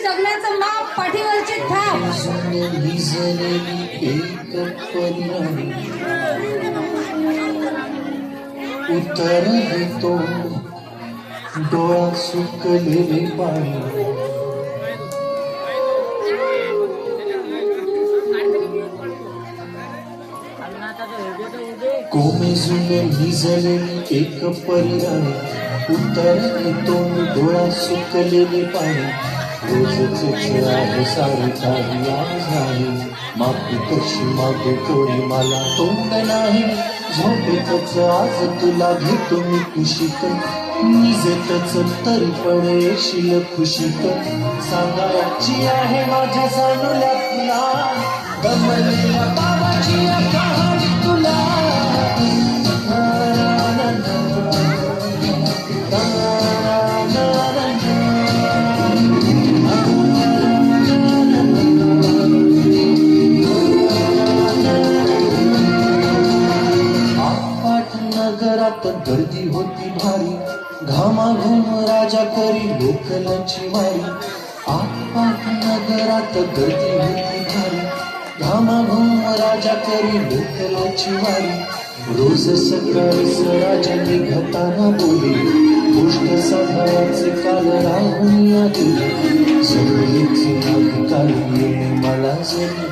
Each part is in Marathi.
जगण्याचं माप पाठीवरची थाप उत्तर देतो डोळा सुकलेले पाणी कोमेजून भिजलेली एक परिराणी उत्तर देतो डोळा सुकलेले पाणी रोजच आहे सारी काही आज आहे माफी कशी मागे कोणी मला तोंड नाही झोपेतच आज तुला घेतो मी कुशीत निजेतच तरी पण येशील खुशीत सांगायची आहे माझ्या जाणूल्या तुला गमलेल्या बाबाची कहाणी तुला नगरात गर्दी होती भारी घामाघूम राजा करी लोकलांची वारी आपाट नगरात गर्दी होती भारी घामाघूम राजा करी लोकलांची वारी रोज सकाळीच राजा निघताना बोले गोष्ट सकाळचे काल राहून आली सगळीच काली मला जरी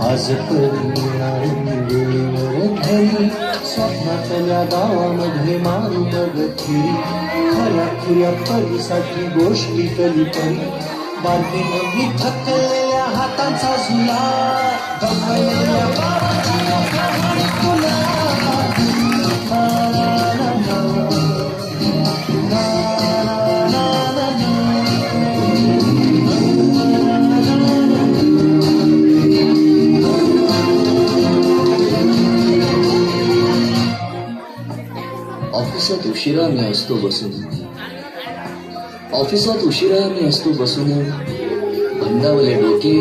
आज परिणारी वेळेवर घरी स्वप्नातल्या गावामध्ये मारू बघ फिरी खऱ्या खुऱ्या परीसाठी गोष्टी कधी परी बांधीन मी थकलेल्या हाताचा झुला गमलेल्या बाबाची कहाणी तुला ऑफिसात उशिरा मी असतो बसून बंदावले डोके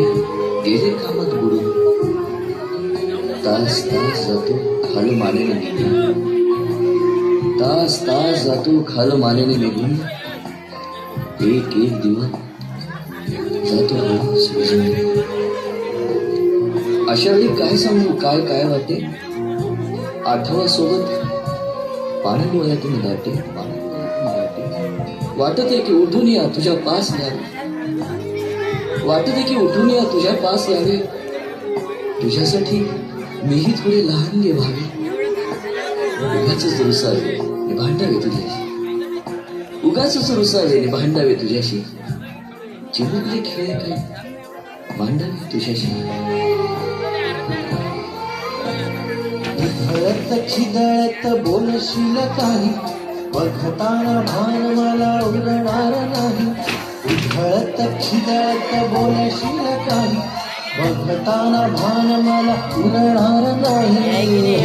गेले कामात बुडून तास तास जातो खाल मानेने निघून एक एक दिवस जातो हळूच विजून अशा वेळी काय सांगू काय काय वाटे आठवा सोबत पाणी डोळ्यातून दाटे वाटत आहे की उठून या तुझ्या पास यावे तुझ्यासाठी मीही थोडे लहान व्हावे उगाच रुसावे भांडावे तुझ्याशी चिमुकले खेळ काय मांडावे तुझ्याशी खळत खिदळत बोलशील काही बघताना भान मला उरणार नाही उधळत खिदळत बोलशील काही बघताना भान मला उरणार नाही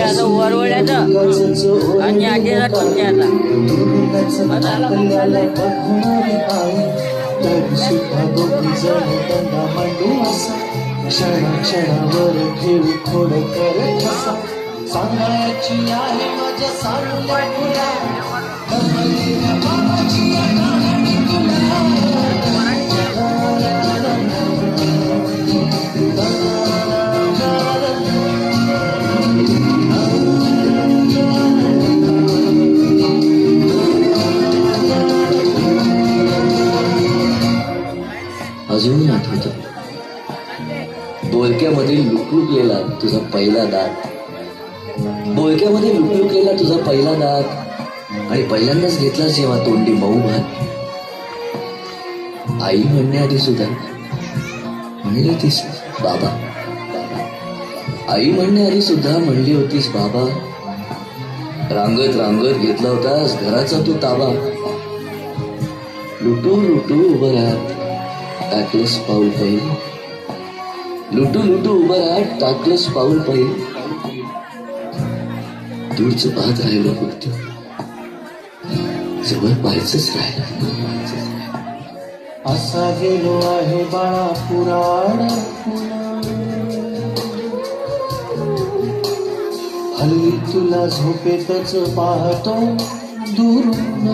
बघणारी आई तरी सुद्धा दोघी जण त्यांना मांडू असा क्षणावर घेऊ खोड करत असा सांगायची आहे माझ्या सारूला तुला गमलेल्या बाबाची कहाणी तुला अजूनही आठवतं बोलक्यामध्ये लुकलुकलेला तुझा पहिला दात आणि पहिल्यांदाच घेतला जेव्हा तोंडी मऊ भात आई म्हणण्याआधी सुद्धा म्हणली होतीस बाबा म्हणली होतीस बाबा रांगत रांगत घेतला होतास घराचा तू ताबा लुटू लुटू उभं राहत टाकलंस पाऊल पहिलं टाकलंस पाऊल पहिलं दूरचं पाहत राहिलो फक्त जवळ पाहायचंच राहिलं असा गेलो आहे बाळा पुराण हल्ली तुला झोपेतच पाहतो दुरून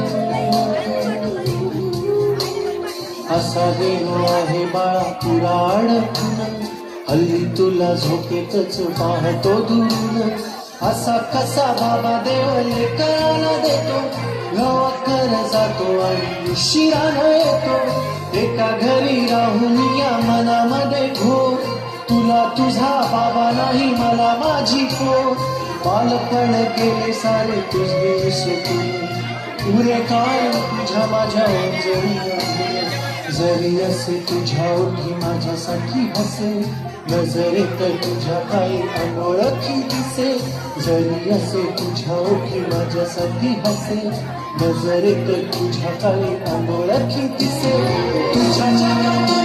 असा गेलो आहे बाळा पुराण हल्ली तुला झोपेतच पाहतो दुरून असा कसा बाबा देव लेकराला देतो गावाकर जातो आणि उशिरानं येतो एका घरी राहून या मनामध्ये घोर तुला तुझा बाबा नाही मला माझी पोर बालपण गेले सारे तुझे सुटून पुरे काळ तुझ्या माझ्या जरी असे तुझ्या ओठी माझ्यासाठी हसे नजरेत तुझ्या काही अनोळखी दिसे जरी असे तुझ्या ओठी माझ्यासाठी हसे नजरेत तुझ्या काही अनोळखी दिसे तुझ्या जगात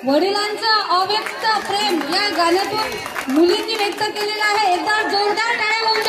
वडिलांचं अव्यक्त प्रेम या गाण्यातून मुलींनी व्यक्त केलेलं आहे. एकदा जोरदार टाळ्या होऊन